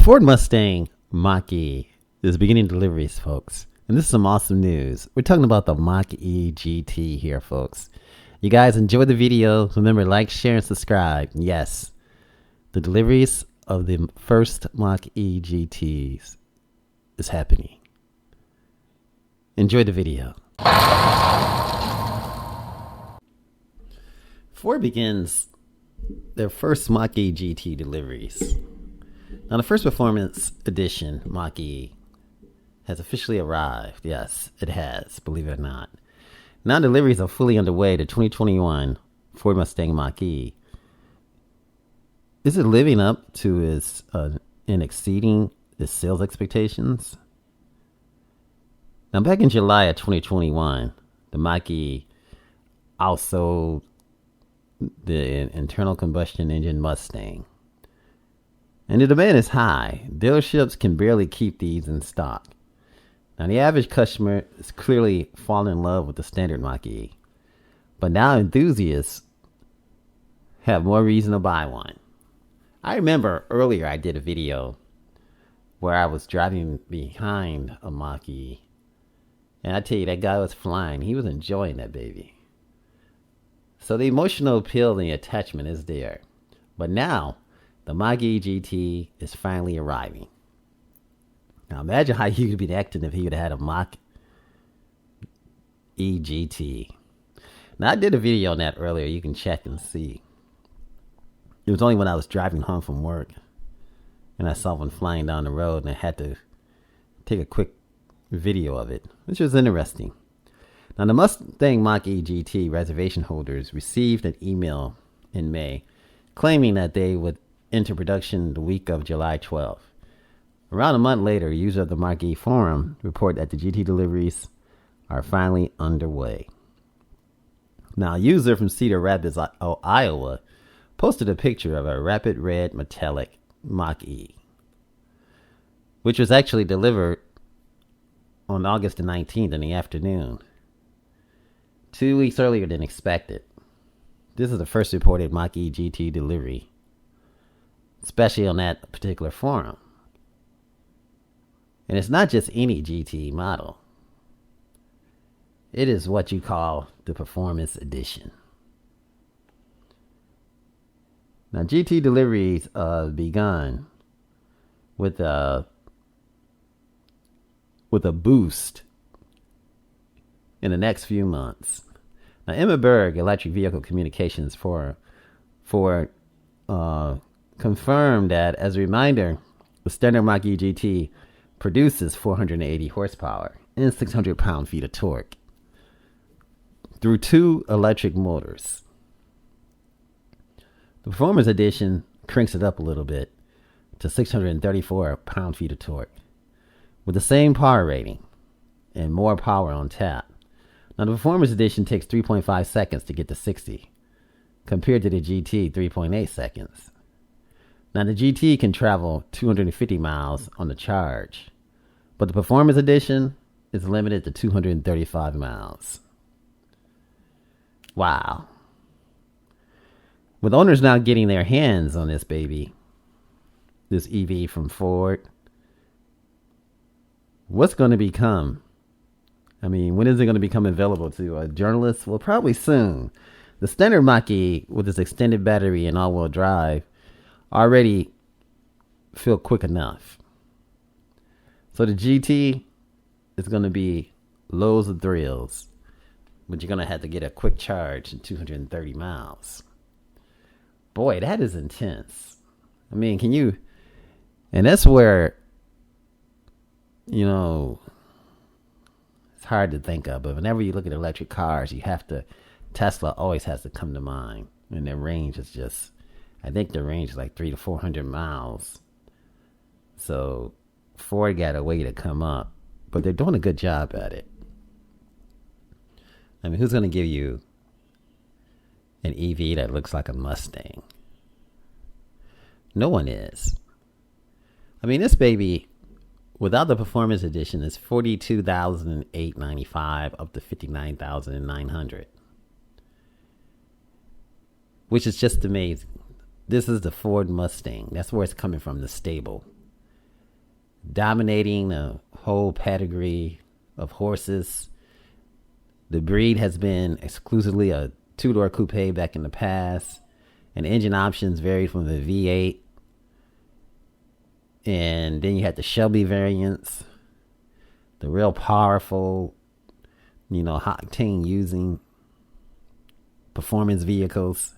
Ford Mustang Mach-E is beginning deliveries, folks. And this is some awesome news. We're talking about the Mach-E GT here, folks. You guys enjoy the video. Remember, like, share, and subscribe. Yes, the deliveries of the first Mach-E GTs is happening. Enjoy the video. Ford begins their first Mach-E GT deliveries. Now, the first Performance Edition Mach-E has officially arrived. Yes, it has, believe it or not. Now deliveries are fully underway to 2021 Ford Mustang Mach-E. Is it living up to its and exceeding its sales expectations? Now, back in July of 2021, the Mach-E outsold the internal combustion engine Mustang. And the demand is high. Dealerships can barely keep these in stock. Now, the average customer is clearly falling in love with the standard Mach-E. But now enthusiasts have more reason to buy one. I remember earlier I did a video where I was driving behind a Mach-E. And I tell you, that guy was flying. He was enjoying that baby. So the emotional appeal and the attachment is there. But now, the Mach-E GT is finally arriving. Now imagine how he would be acting if he would have had a Mach-E GT. Now I did a video on that earlier. You can check and see. It was only when I was driving home from work and I saw one flying down the road and I had to take a quick video of it, which was interesting. Now the Mustang Mach-E GT reservation holders received an email in May claiming that they would enter production the week of July 12th. Around a month later, users of the Mach-E forum report that the GT deliveries are finally underway. Now, a user from Cedar Rapids, Iowa, posted a picture of a rapid red metallic Mach-E, which was actually delivered on August the 19th in the afternoon, 2 weeks earlier than expected. This is the first reported Mach-E GT delivery, especially on that particular forum. And it's not just any GT model. It is what you call the Performance Edition. Now, GT deliveries begun with a boost in the next few months. Now, Emma Berg, Electric Vehicle Communications for confirmed that, as a reminder, the standard Mach-E GT produces 480 horsepower and 600 pound-feet of torque through two electric motors. The Performance Edition cranks it up a little bit to 634 pound-feet of torque with the same power rating and more power on tap. Now, the Performance Edition takes 3.5 seconds to get to 60 compared to the GT 3.8 seconds. Now, the GT can travel 250 miles on the charge, but the Performance Edition is limited to 235 miles. Wow. With owners now getting their hands on this baby, this EV from Ford, what's going to become? I mean, when is it going to become available to journalists? Well, probably soon. The standard Mach-E with its extended battery and all-wheel drive already feel quick enough. So the GT is going to be loads of thrills, but you're going to have to get a quick charge in 230 miles. Boy, that is intense. I mean, can you... And that's where, you know, it's hard to think of, but whenever you look at electric cars, you have to... Tesla always has to come to mind. And their range is just... I think the range is like 300 to 400 miles. So Ford got a way to come up, but they're doing a good job at it. I mean, who's going to give you an EV that looks like a Mustang? No one is. I mean, this baby, without the Performance Edition, is $42,895 up to $59,900, which is just amazing. This is the Ford Mustang. That's where it's coming from, the stable. dominating a whole pedigree of horses. The breed has been exclusively a two-door coupe back in the past, and engine options varied from the V8, and then you had the Shelby variants, the real powerful, octane using performance vehicles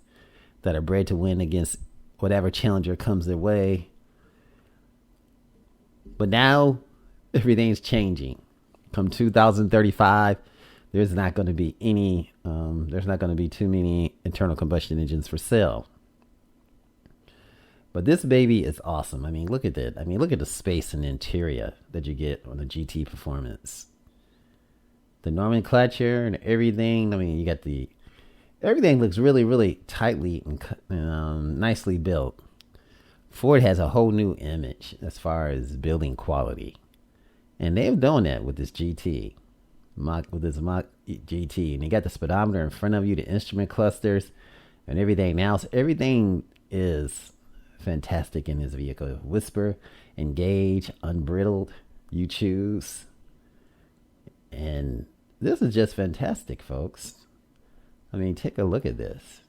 that are bred to win against whatever challenger comes their way. But now everything's changing. Come 2035, there's not going to be too many internal combustion engines for sale. But this baby is awesome. I mean, look at it. I mean, look at the space and the interior that you get on the GT Performance. The nomenclature and everything. I mean, you got everything looks really, really tightly and nicely built. Ford has a whole new image as far as building quality. And they've done that with this GT. With this Mach-E GT. And you got the speedometer in front of you, the instrument clusters, and everything else. Everything is fantastic in this vehicle. Whisper, engage, unbridled, you choose. And this is just fantastic, folks. I mean, take a look at this.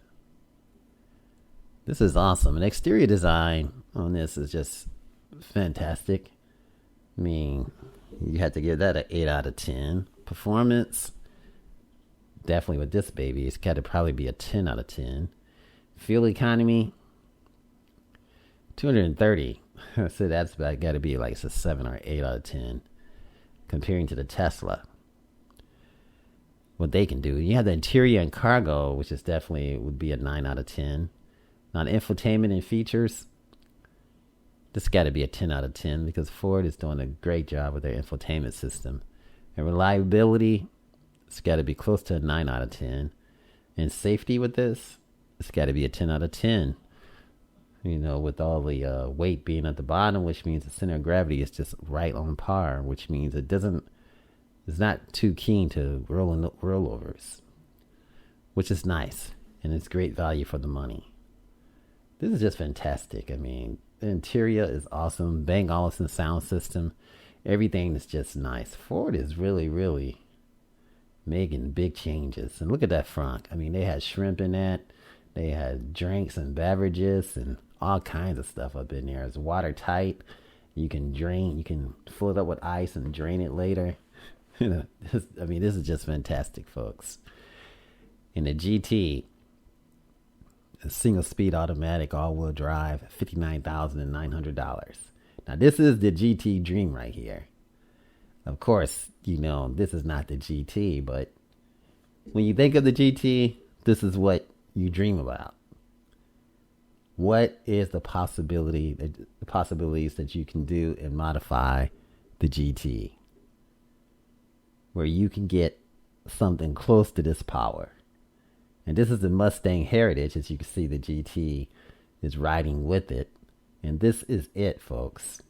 This is awesome. And exterior design on this is just fantastic. I mean, you had to give that an 8 out of 10. Performance, definitely with this baby, it's got to probably be a 10 out of 10. Fuel economy, 230. So that's got to be like a 7 or 8 out of 10 comparing to the Tesla. What they can do. You have the interior and cargo, which is definitely would be a 9 out of 10. Now, the infotainment and features, this got to be a 10 out of 10 because Ford is doing a great job with their infotainment system. And reliability, it's got to be close to a 9 out of 10. And safety with this, it's got to be a 10 out of 10. With all the weight being at the bottom, which means the center of gravity is just right on par, which means it's not too keen to rollovers, which is nice. And it's great value for the money. This is just fantastic. I mean, the interior is awesome. Bang Olufsen sound system. Everything is just nice. Ford is really, really making big changes. And look at that front. I mean, they had shrimp in that. They had drinks and beverages and all kinds of stuff up in there. It's watertight. You can drain. You can fill it up with ice and drain it later. This is just fantastic, folks. In the GT, a single-speed automatic all-wheel drive, $59,900. Now, this is the GT dream right here. Of course, this is not the GT, but when you think of the GT, this is what you dream about. What is the possibilities that you can do and modify the GT, where you can get something close to this power? And this is the Mustang heritage. As you can see, the GT is riding with it. And this is it, folks.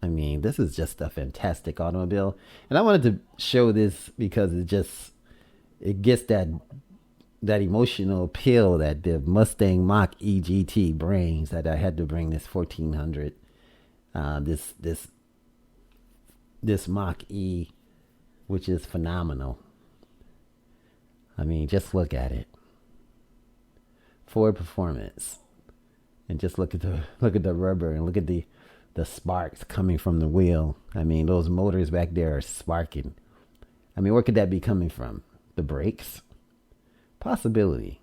I mean, this is just a fantastic automobile. And I wanted to show this because it gets that emotional appeal that the Mustang Mach-E GT brings, that I had to bring this 1400, this Mach-E, which is phenomenal. I mean, just look at it. Ford Performance. And just look at the rubber and look at the sparks coming from the wheel. I mean, those motors back there are sparking. I mean, where could that be coming from? The brakes? Possibility.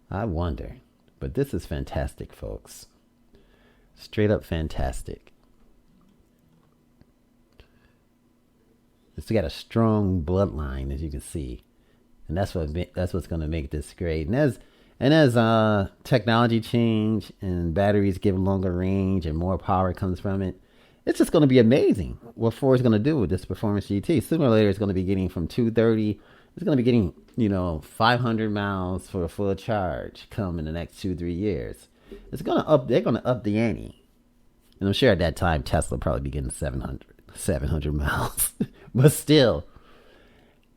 I wonder. But this is fantastic, folks. Straight up fantastic. It's got a strong bloodline, as you can see. And that's what's going to make this great. And as technology change and batteries give longer range and more power comes from it, it's just going to be amazing what Ford's going to do with this Performance GT. Sooner or later, it's going to be getting from 230. It's going to be getting 500 miles for a full charge come in the next 2-3 years. They're going to up the ante. And I'm sure at that time Tesla will probably be getting 700 miles. But still,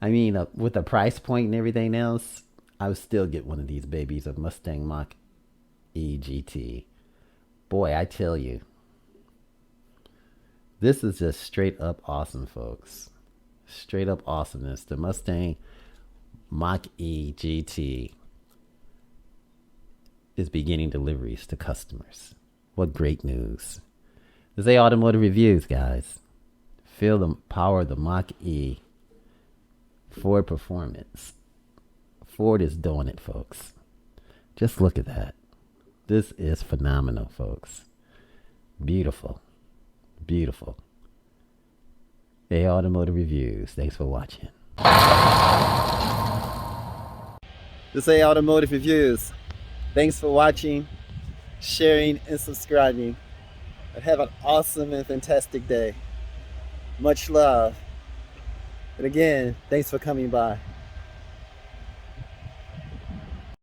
I mean, with the price point and everything else, I would still get one of these babies, a Mustang Mach-E GT. Boy, I tell you, This is just straight up awesome, folks. Straight up awesomeness. The Mustang Mach-E GT is beginning deliveries to customers. What great news. This is Automotive Reviews, guys. Feel the power of the Mach-E. Ford Performance. Ford is doing it, folks. Just look at that. This is phenomenal, folks. Beautiful. Beautiful. Automotive Reviews. Thanks for watching. This is Automotive Reviews. Thanks for watching, sharing, and subscribing. And have an awesome and fantastic day. Much love. And again, thanks for coming by.